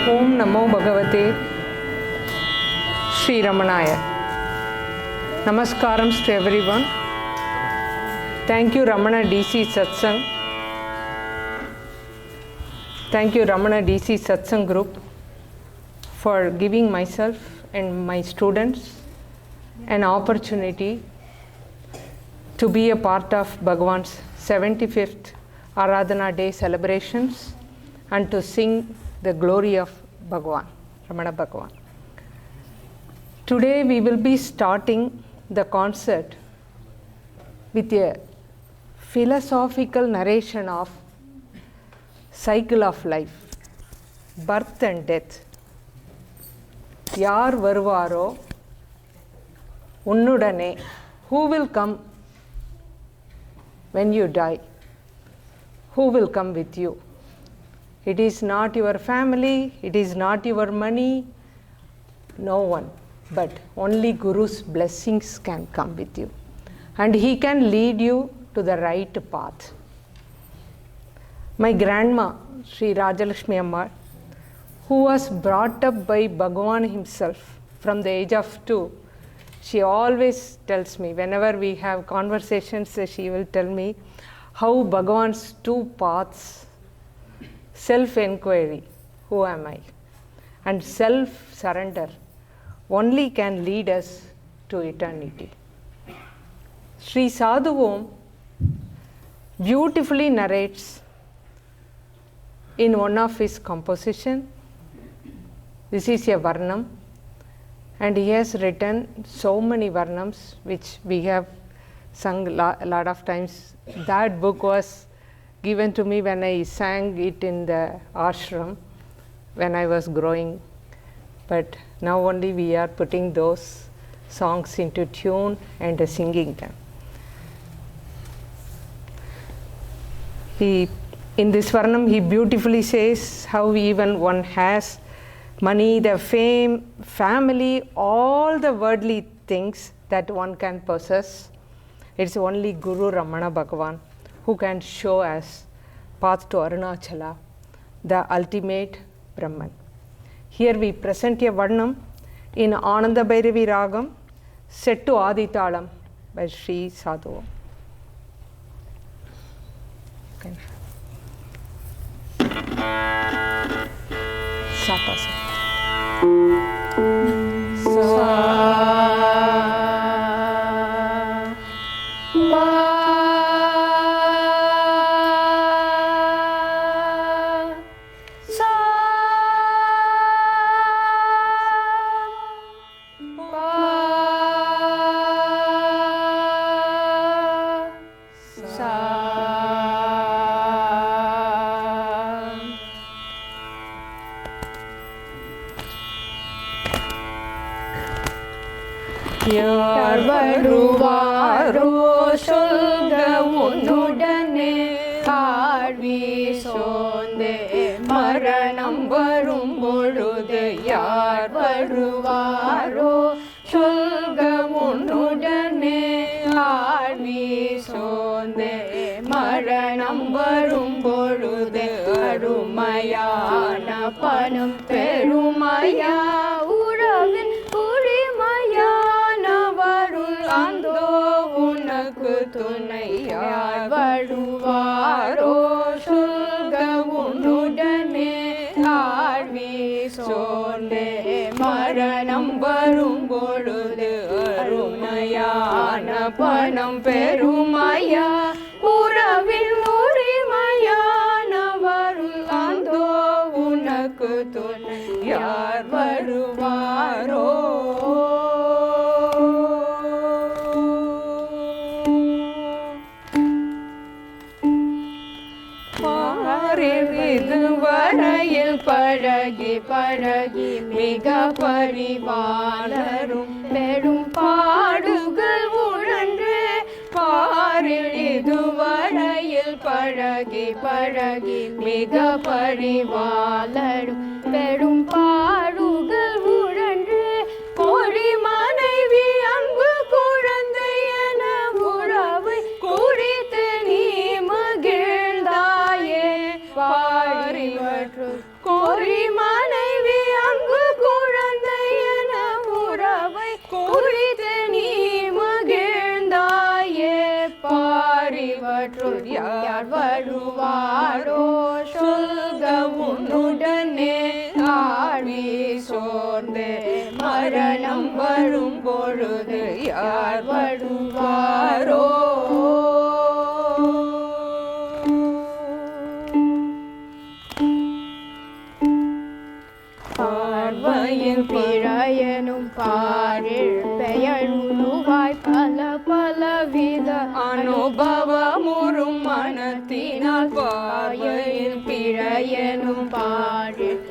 Om Namo Bhagavate Sri Ramanaya. Namaskaram to everyone. Thank you Ramana DC Satsang. Thank you Ramana DC Satsang group for giving myself and my students an opportunity to be a part of Bhagavan's 75th Aradhana Day celebrations and to sing the glory of Bhagavan, Ramana Bhagavan. Today we will be starting the concert with a philosophical narration of cycle of life, birth and death. Yaar varuvaro unnudane, who will come when you die? Who will come with you? It is not your family, it is not your money, no one, but only Guru's blessings can come with you. And he can lead you to the right path. My grandma, Sri Rajalakshmi Amma, who was brought up by Bhagavan himself from the age of 2, she always tells me, whenever we have conversations, she will tell me how Bhagavan's 2 paths, self-inquiry, who am I, and self-surrender, only can lead us to eternity. Sri Sadhu Om beautifully narrates in one of his composition. This is a Varnam, and he has written so many Varnams which we have sung a lot of times. That book was given to me when I sang it in the ashram when I was growing. But now only we are putting those songs into tune and singing them. In this Varnam, he beautifully says how even one has money, the fame, family, all the worldly things that one can possess. It's only Guru Ramana Bhagavan who can show us path to Arunachala, the ultimate Brahman. Here we present a Varnam in Ananda Bhairavi Ragam, set to Aditalam by Sri Sadhu. Okay. யார் வருவாரோ சொல்க உன்னுடனே ஆழ்வி சோந்தே மரணம் வரும் பொழுது யார் வருவாரோ சொல்க உன்னுடனே ஆழ்வி சோந்தே மரணம் வரும் பொழுது அருமையான பணம் பெருமையா உறவின் அந்தோ உனக்கு துணையார் வருவாரோ சொல்க உன்னுடனே ஆழ்வி சோந்தே மரணம் வரும் பொழுது அருமையான பணம் பெருமையா உறவின் உரிமையானவருள் அந்தோ உனக்கு துணையார் வருவாரோ. இதுவரையில் பழகி பழகி மிக பரிவாளரும் பெரும் பாடுகள் உழன்று பாரில் இதுவரையில் பழகி பழகி மிக பரிவாளரும் பெரும் பாடுகள் உழன்று பொறி மனைவி அன்பு குழந்தை என உறவை குறித்து நீ மகிழ்ந்தாயே பாரிவற்று கோரி மனைவி இவற்றுள் யார் வருவாரோ சொல்க உன்னுடனே ஆழ்வி சோர்ந்து மரணம் வரும் பொழுது யார் வருவாரோ பார்வையின் பிழையனும் பாரில் பெயருவாய் பல பலவித அனுபவமுறும் மனத்தினால் பார்வையின் பிழையனும் பாரில்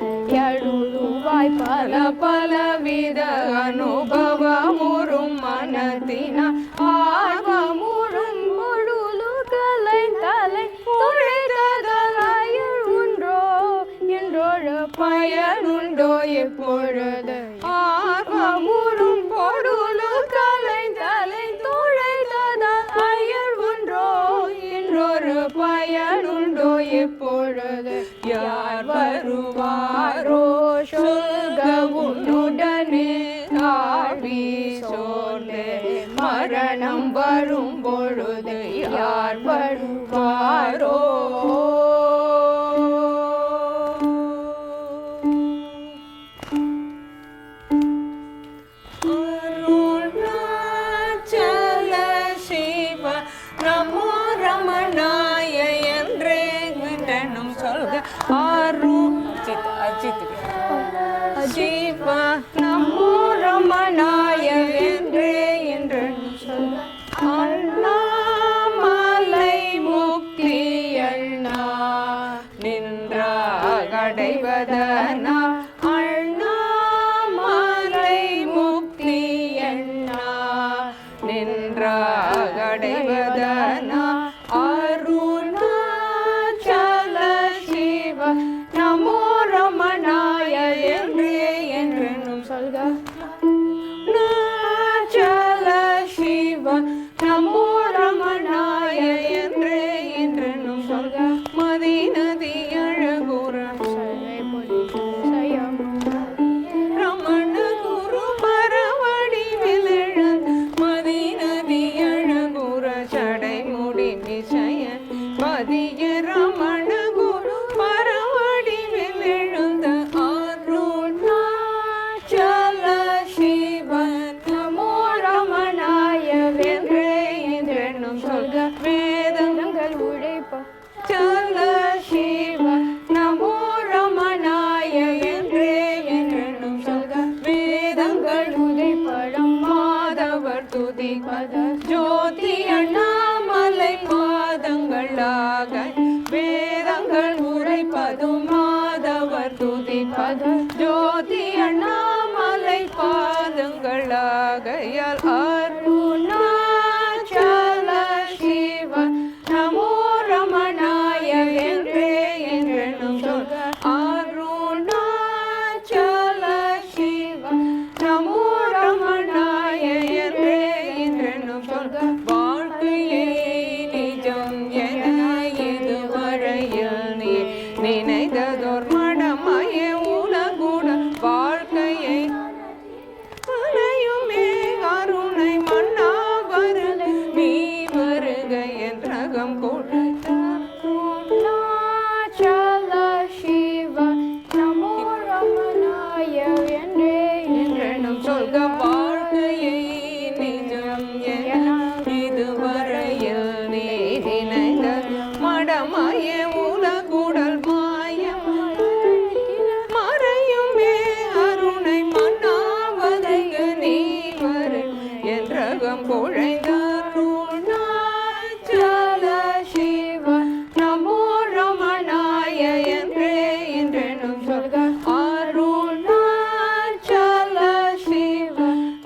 எழுவாய் பல பலவித அனுபவமுறும் மனத்தினால் ஆர்வமுறும் பொழுதுகளை தலை துழைதலாயில் ஒன்றோ என்றொரு பயனுண்டோ எப்பொழுது ஆர்வமுறும் பொழுதுகளை தலை துழைதலாயில் ஒன்றோ என்றொரு பயனுண்டோ எப்பொழுது யார் வருவாரோ சொல்க உன்னுடனே ஆழ்வி சோர்ந்து மரணம் வரும் பொழுது யார் வருவாரோ அருணாச்சல சிவ நமோ ரமணாய என்றே விட்டனும் சொல்க சிவ நமோ ரமணாய என்றே என்றனும் சொல்க அண்ணாமலை முக்தி அண்ணா நின்றாகடைவதனா அண்ணாமலை முக்தி அண்ணா நின்றாகடைவதனா அருணாச்சல சிவ நமோ ரமணாய என்றே என்றனும் சொல்க அருணாச்சல சிவ நமோ ரமணாய என்றே என்றனும் சொல்க மதி நதி அழகுற ரமண குரு பரவடி விழழன் மதி நதி அழகுற சடை முடி மிசையன் மதிய ரமண குரு பரவடி விழழுந்த அருணாச்சல சிவ நமோ ரமணாய என்றே என்றனும் சொல்க வேதங்கள் உழைப்ப சல சிவ நமோ ரமணாய என்றே என்றனும் சொல்க வேதங்கள் உதைப்படம் மாதவர் துதிப்பத ஜோதி அண்ணாமலை பாதங்களாக வேதங்கள் உரைப்பதும் மாதவர் துதிப்பத ஜோதி அண்ணாமலை பாதங்களாக அருணாச்சல சிவ நமோ ரமணாய என்றே என்றனும் சொல்க அருணாச்சல சிவ நமோ ரமணாய என்றே என்றனும் சொல்க வாழ்க்கையை நிஜம் என இதுவரையில் நீ நினைத்ததோர் மடமய உலகுட வாழ்க்கையை அனையுமே கருணை மன்னா வருக நீ வருக என்றகம் கொடுத்த அருணாச்சல சிவ நமோ ரமணாய என்றே என்றனும் சொல்க வாழ்க்கையை நிஜம் என இதுவரையில் நீ நினைந்த மடமய உலகுடல் மாயம் மறையுமே அருணை மன்னா வருக நீ வருக என்றகம் குழைந்த அருணாச்சல சிவ நமோ ரமணாய என்றே என்றனும் சொல்க அருணாச்சல சிவ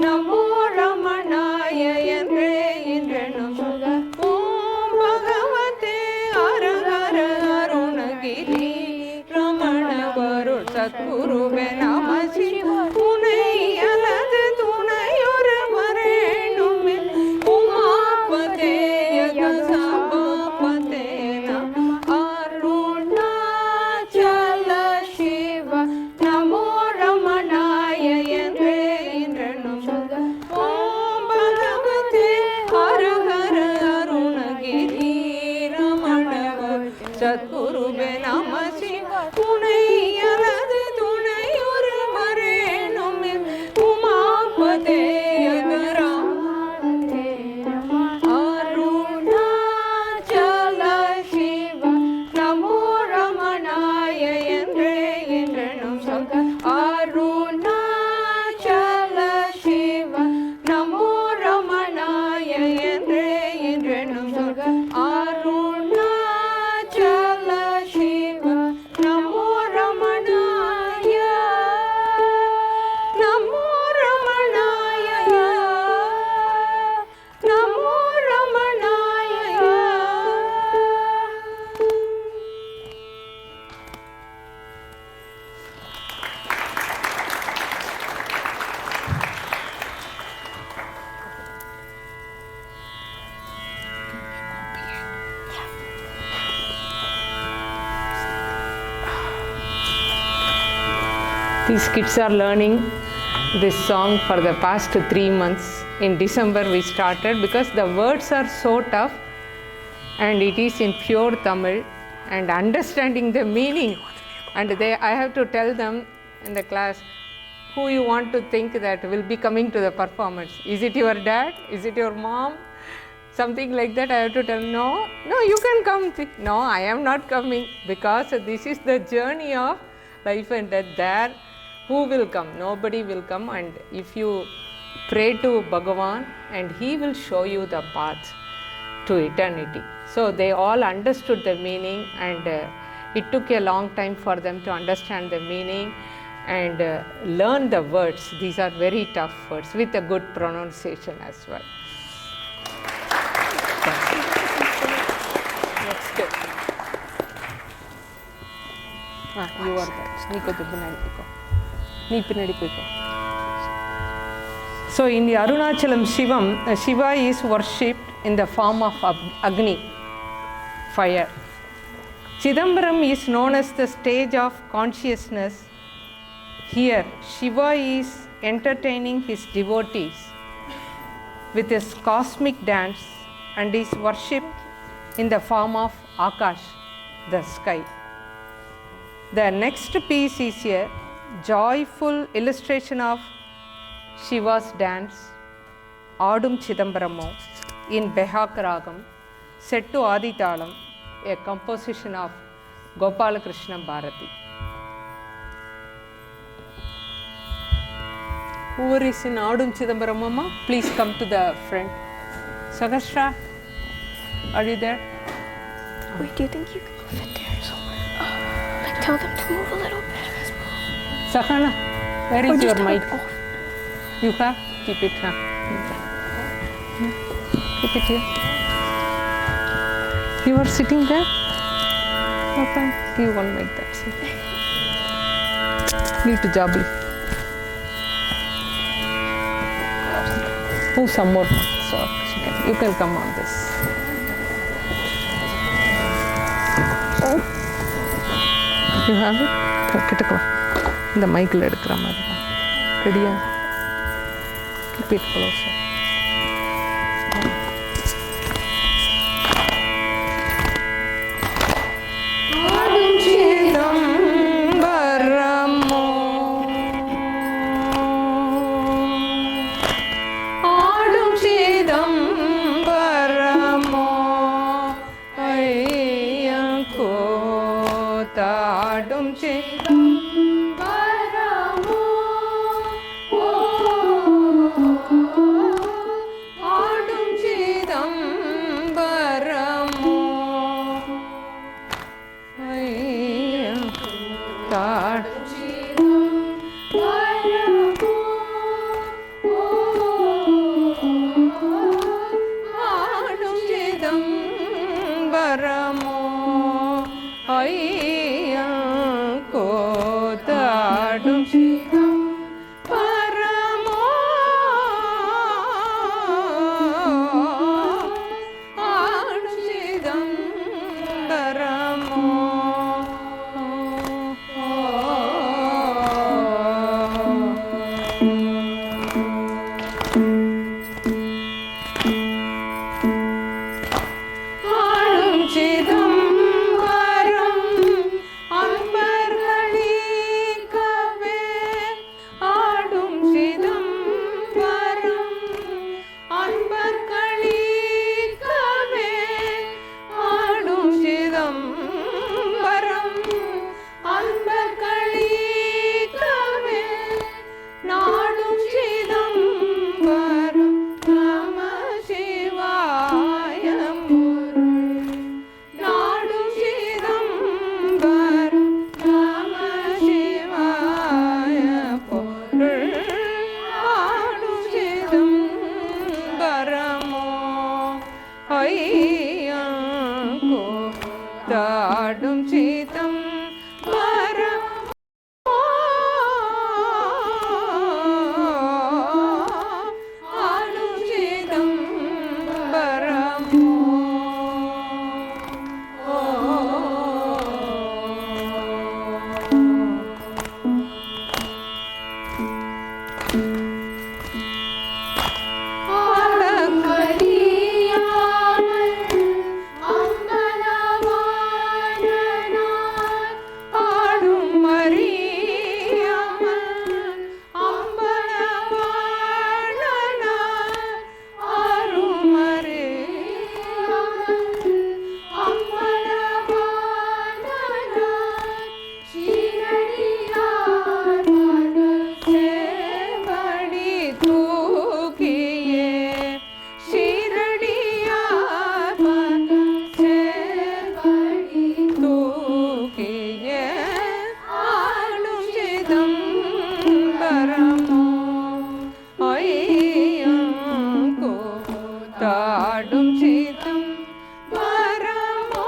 நமோ ரமணாய என்றே என்றனும் சொல்க ஓம் பகவதே அரஹர அருணகிரி ரமண வருள் சத்குருவே நம சிவ உனை அலது துணையொரு வரேணுமே உமாபதே யகசபாபதே நம அருணாச்சல சிவ நமோ ரமணாய என்றே என்றனும் சொல்க ஓம் பகவதே அரஹர அருணகிரி சத்குருவே நம சிவ துணை எனது துணை ஒருவரேனும் உமாபதே அருணாச்சல சிவ நமோ ரமணாய என்றே என்றெனும் சொல்க அருணாச்சல சிவ நமோ ரமணாய என்றே என்றெனும் சொல்க அருணாச்சல சிவ நமோ ரமணாய நமோ ரமணாய நமோ ரமணாய. These kids are learning this song for the past 3 months. In December we started because the words are so tough and it is in pure Tamil and understanding the meaning. And I have to tell them in the class, who you want to think that will be coming to the performance? Is it your dad? Is it your mom? Something like that. I have to tell, no, you can come. No, I am not coming, because this is the journey of life and death. There, who will come? Nobody will come. And if you pray to Bhagavan, and he will show you the path to eternity. So they all understood the meaning, and it took a long time for them to understand the meaning and learn the words. These are very tough words with a good pronunciation as well. Next. You are there. நீ கொஞ்சம் பின்னாடி போய்க்கோ. நீ பின்னாடி போய்க்கோ. So in the Arunachalam Shivam, Shiva is worshipped in the form of Agni, fire. Chidambaram is known as the stage of consciousness. Here, Shiva is entertaining his devotees with his cosmic dance and is worshipped in the form of Akash, the sky. The next piece is a joyful illustration of Shiva's dance, Adum Chidambaramo, in Behak Ragam, set to Aditalam, a composition of Gopalakrishna Bharati. Who is in Adum Chidambaramama? Please come to the front. Sagastra, are you there? Wait, do you think you can fit there somewhere? Like, tell them to move a little bit. Sahana, where is your mic? Off. You have? Keep it here. Keep it here. You are sitting there? Okay. Give one mic, that's it. Need to jabli. Oh, some more. So you can come on this. You have it? Okay, go. The mic la edukra mari. Ready? Keep it closer. Adum Chidambaramo, Adum Chidambaramo, Ayyanko Tadum Chidambaramo, Adum Chidambaramo, Ayyanko Tadum Chidambaramo, Adum Chidambaramo, Ayyanko Tadum Chidambaramo, Adum Chidambaramo. Adum Chidambaramo. தாடும் சீதம் பரம் ஆடும் சீதம் பரமோ தாடும் சீதம் பரமோ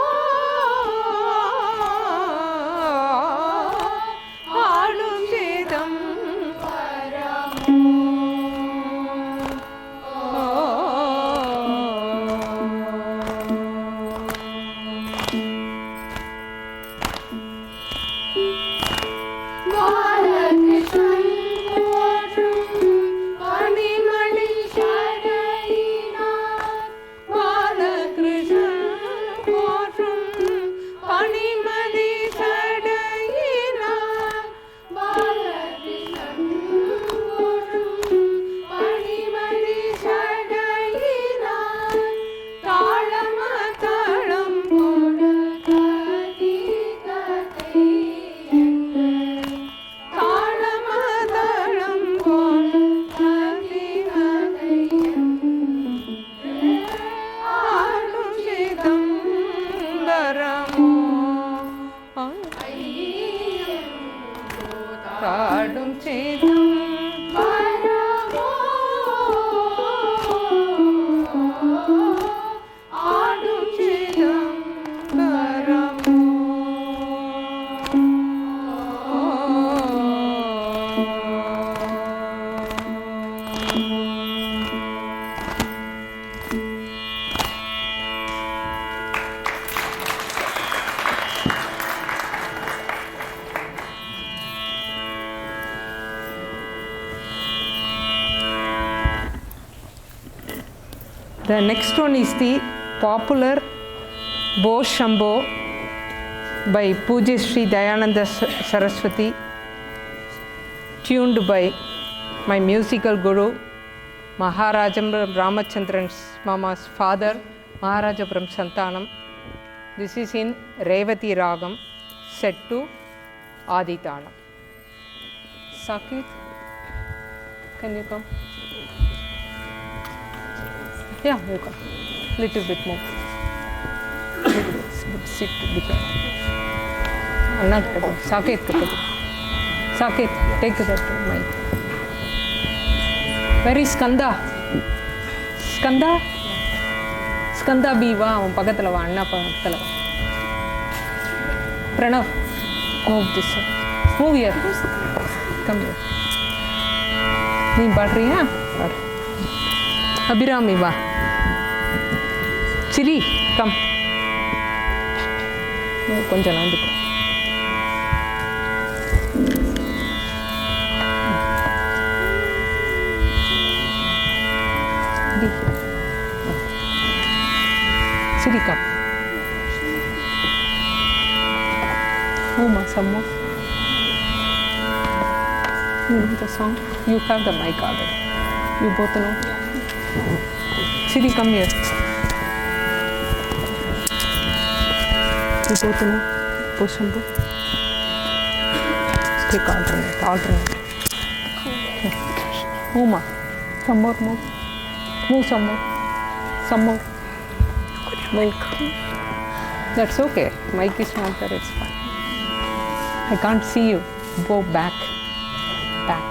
ஆடும் சீதம் பரமோ தாடும் சீதம் பரமோ ஆடும் சீதம் பரமோ The next one is the popular Bo Shambho by Pujya Sri Dayananda Saraswati, tuned by my musical guru Maharaja Ramachandran Mama's father, Maharaja Santanam. This is in Revati Ragam, set to Aditalam. Sakit, can you come? Yeah, you come. Little bit more. Little bit. Sit different. Anna, Saket, Saket, take that mic. Where is Skanda? Skanda? Skanda B, va, avun pakkathula va, Anna pakkathula va. Pranav, move this way. Move here. Come here. Nee paadriya? Paad. Abhirami, va. Chiri, come. கொஞ்சம் நடந்துக்கோ. Chiri, come. Uma, some more. You know the song? You have the mic already. You both know. Chiri, come here. You both know. Push and pull. Take alternate. Okay. Uma, some more, move. Move some more. Some more. Mic. That's okay. Mic is not there, it's fine. I can't see you. Go back. Back.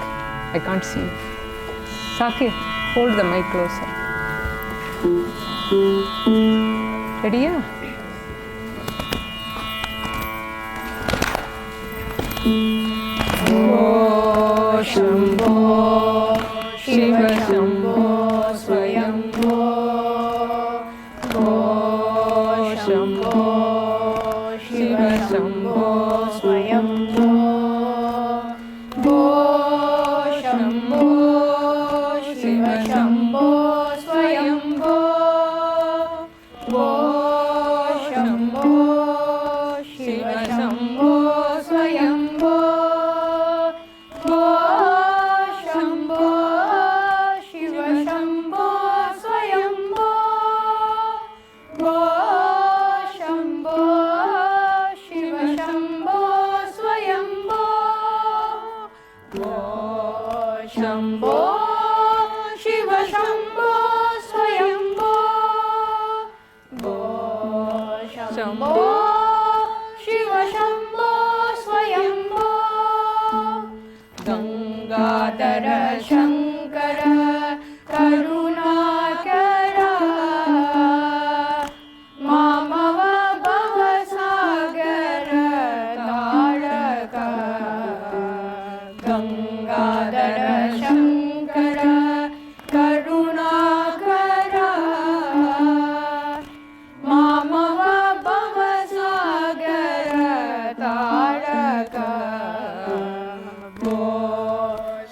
I can't see you. Saket, hold the mic closer. Ready? Yeah? Shambho Shiv Shambho स्वयम्भो Shambho Shiv Shambho स्वयम्भो Shambho Shiv Shambho स्वयम्भो Shambho Shiv Shambho स्वयम्भो Shambho Shiv Shambho स्वयम्भो Shambho Shiv Shambho स्वयम्भो Shambho Shiv Shambho स्वयम्भो Shambho Shiv Shambho स्वयम्भो Gangadhar Shankar Karunakar मामव भवसागर तारक गंगाधर शंकर करुणाकर मामव भवसागर तारक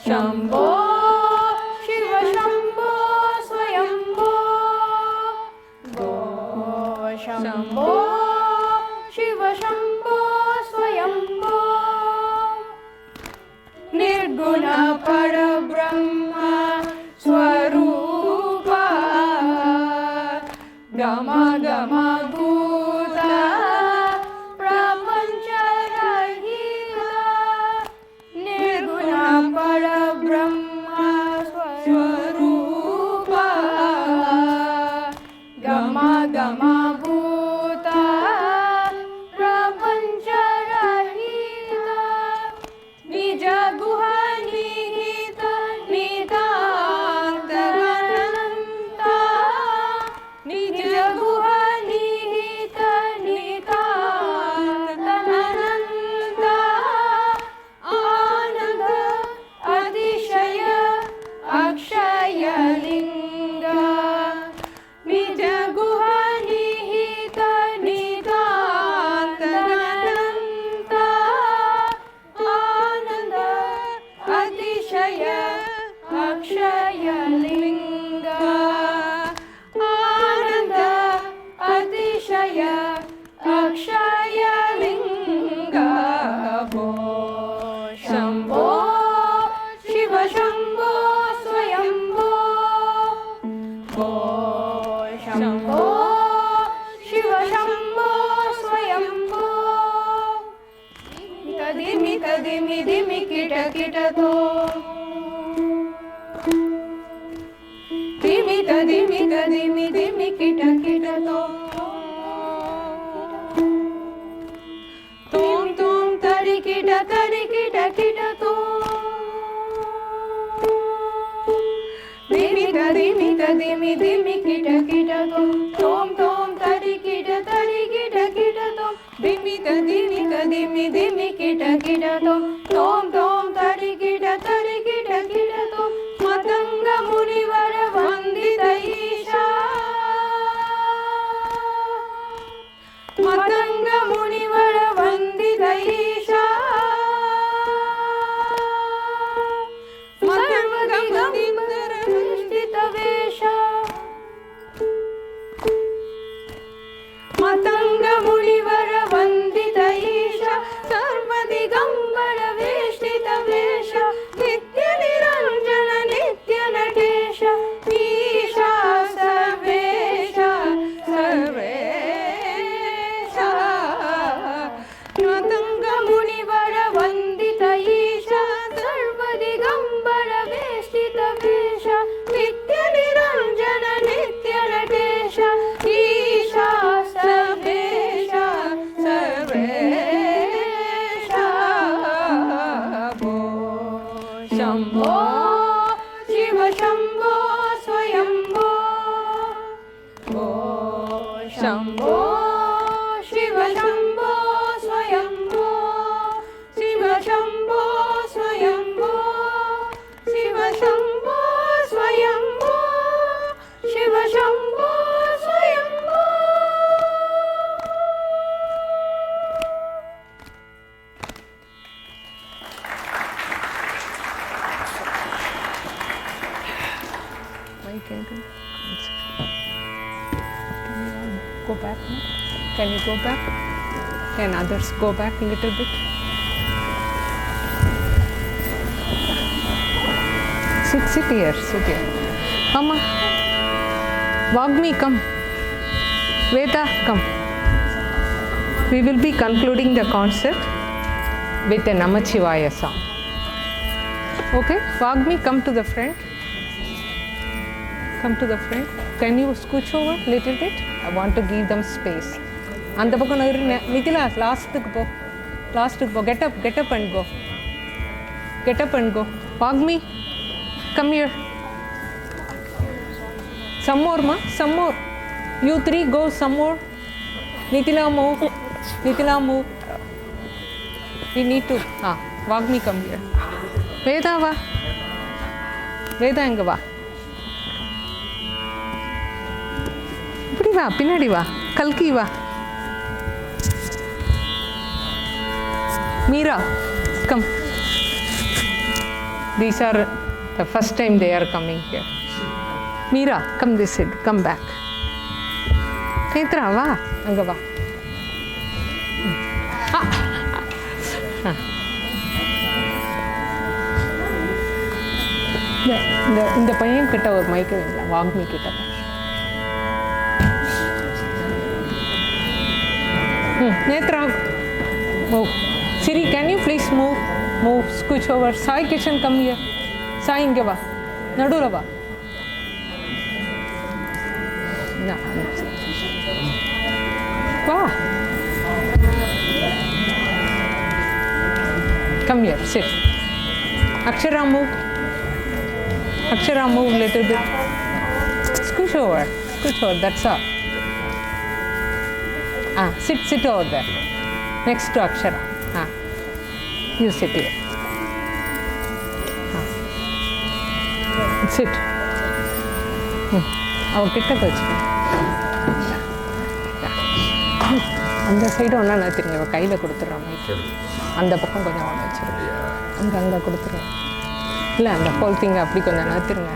शम्भो शिव शम्भो स्वयम्भो शम्भो शिव शम्भो स्वयम्भो निर्गुण परब्रह्म स्वरूप गम गम भूत प्रपंच रहित निर्गुण परब्रह्म स्वरूप गम गम भूत प्रपंच रहित निज गुह निहित नितांत अनंत निज गुह निहित नितांत अनंत आनंद अतिशय अक्षय लिंग निज गुह निहित नितांत अनंत आनंद अतिशय अक्षय लिंग आनंद अतिशय अक्षय लिंग शम्भो शिव शम्भो स्वयम्भो शम्भो शिव शम्भो स्वयम्भो दिमि दिमि दिमि किट किट तो दिमि दिमि दिमि दिमि किट किट तो तुम तरि किट किट तो दिमि दिमि दिमि किट किट तो तुम तरि किट किट तो दिमि दिमि दिमि किट किट तो तुम तरि किट किट तो मतंग मुनिवर वंदित ईशा मतंग मुनिवर वंदित ईशा सर्वदिगंबर विष्टित वेश मतंग मुनिवर वंदित ईशा सर्वदिगंबर वेश back now? Can you go back? Can others go back a little bit? Sit here, sit here. Come on. Vagmi, come. Veda, come. We will be concluding the concert with a Namachivaya song. Okay, Vagmi, come to the front. Come to the front. Can you scooch over a little bit? I want to give them space. And the book Nitila, last go. Get up and go. Get up and go. Vagmi, come here. Some more, ma, some more. You three go some more. Nitila, move. Nitila, move. We need to. Vagmi, come here. Veda, va. Veda, enga va. Ipdi va, pinnadi va. Kalki va. Meera, come. These are the first time they are coming here. Meera, come this side. Come back. Netra, va. Anga va. இந்த பையன் கிட்ட ஒரு mic வைங்களா, வாக்மி கிட்ட. Nethra, move. Siri, can you please move, scooch over. Sai Kishan, come here. Sai, இங்க வா, நடுவுல வா. வா. Come here, sit. Akshara, move. Akshara, move a little bit. Scooch over, that's all. Sit over there. Next to Akshara. You sit here. Sit. அவன் கிட்ட போச்சு. அந்த side ஒன்றா நகர்த்திருங்க, கையில் கொடுத்துட்றான் மைக்கு. அந்த பக்கம் கொஞ்சம் ஒன்று வச்சுருங்க, அங்கே கொடுத்துருங்க. இல்லை, அந்த ஹோல் திங்கை அப்படி கொஞ்சம் நகர்த்திருங்க.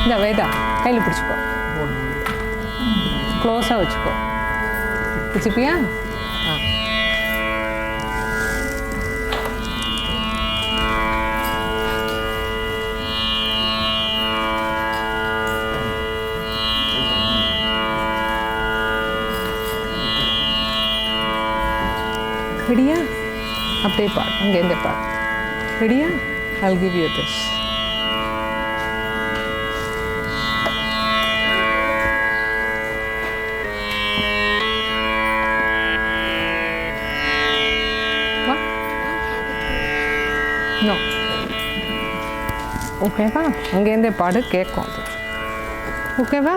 இந்த வேதா கையில் பிடிச்சிக்கோ, க்ளோஸாக வச்சுக்கோ. பிடிச்சிப்பியா? ரெடியா? அப்படியே பாரு, அங்கேருந்தே பாரு. ரெடியா? I'll give you this. What? No. ஓகேவா? அங்கேருந்தே பாடு, கேட்கும் அது. ஓகேவா?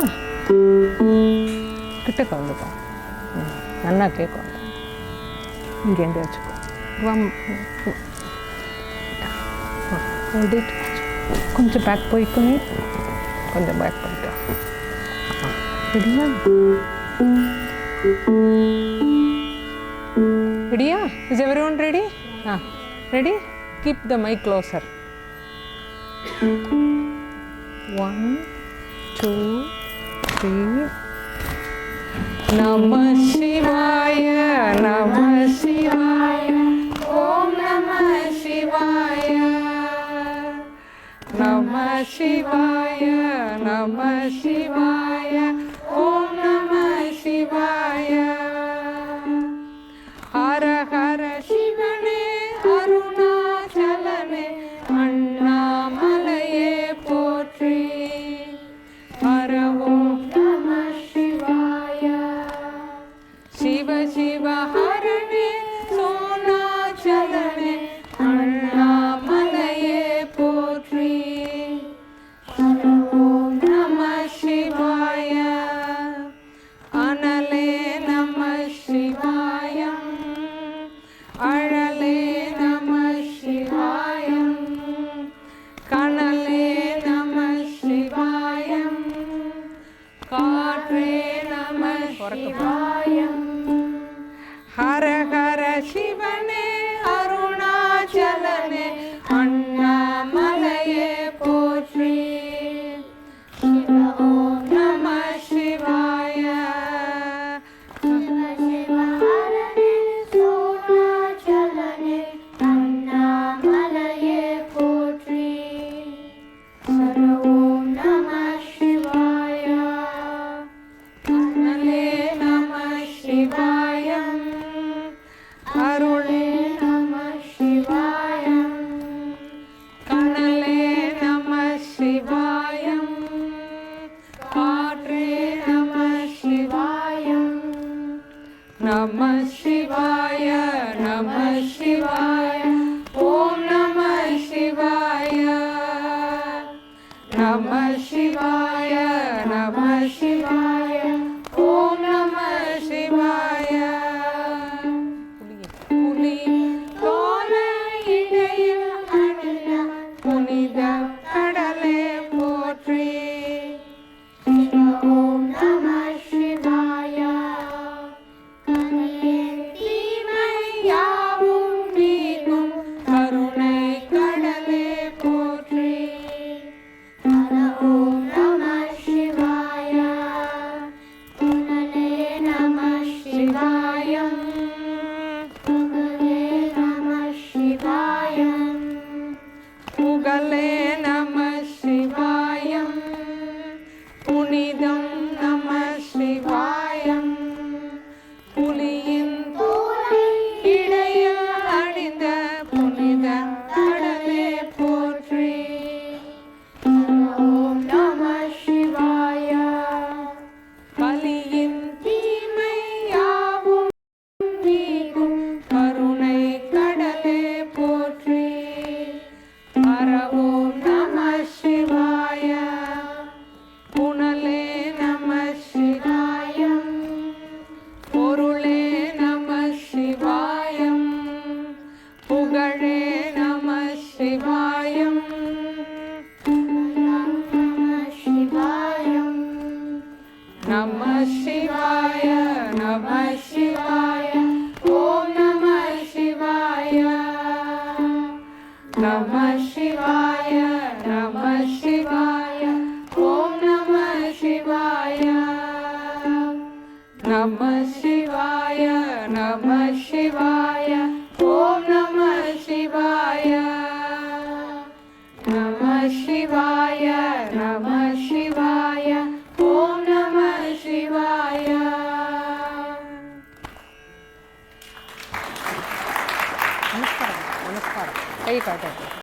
கிட்ட கலந்துப்பா, நல்லா கேட்கும். இங்கேருந்து வச்சுக்கோ. கொஞ்சம் பேக் போய்க்குமே, கொஞ்சம் பேக் போயிட்டா. ரெடியா? ரெடியா? Is everyone ready? Ready? Keep the mic closer. 1, 2, 3. Namah Shivaya, Namah Shivaya, Om Namah Shivaya, Namah Shivaya, Namah Shivaya, Om Namah Shivaya. Hara Hara Shivane, Arunachalane, Annamalaye Potri. Hara Om Namah Shivaya. Shiva Shiva Harane, Sonachalane, Annamalaye Potri. Om Namah Shivaya. Anale Namah Shivaya. Arale Namah Shivaya. Kanale Namah Shivaya. Katre Namah Shivaya. Hara Hara Shivane, Arunachalane, Annamalaye Potri. சிவாய. ஓம் நம சிவாய. புலி போல இடையில் அணிந்த புனித கடலே போற்றி. ஓம் நம சிவாய. தீமை யாவும் நீக்கும் கருணை கடலே போற்றி. ஓம் நம சிவாய. புனலே நம சிவாயம். புகழே நம சிவாயம். புகழே நம சிவாயம். புனிதம் நம சிவாயம். புலியின் தோலை இடையில் அணிந்த புனித கடலே போற்றி. ஓம் நம சிவாய. கலியின் தீமை யாவும் நீக்கும் கருணை கடலே போற்றி. ஓம் நம சிவாய. புனலே நம சிவாயம். பொருளே நம சிவாயம். புகழே நம சிவாயம். நம சிவாயம். நம சிவாய. நம சிவாய. ஓம் நம சிவாய. நம சிவாய. நம சிவாய. ஓம் நம சிவாய. நம சிவாய. நம சிவாய. ஓம் நம சிவாய. நம சிவாய. நம சிவாய. ஓம் நம சிவாய. நமஸ்காரம். நமஸ்காரம். கை காட்டு.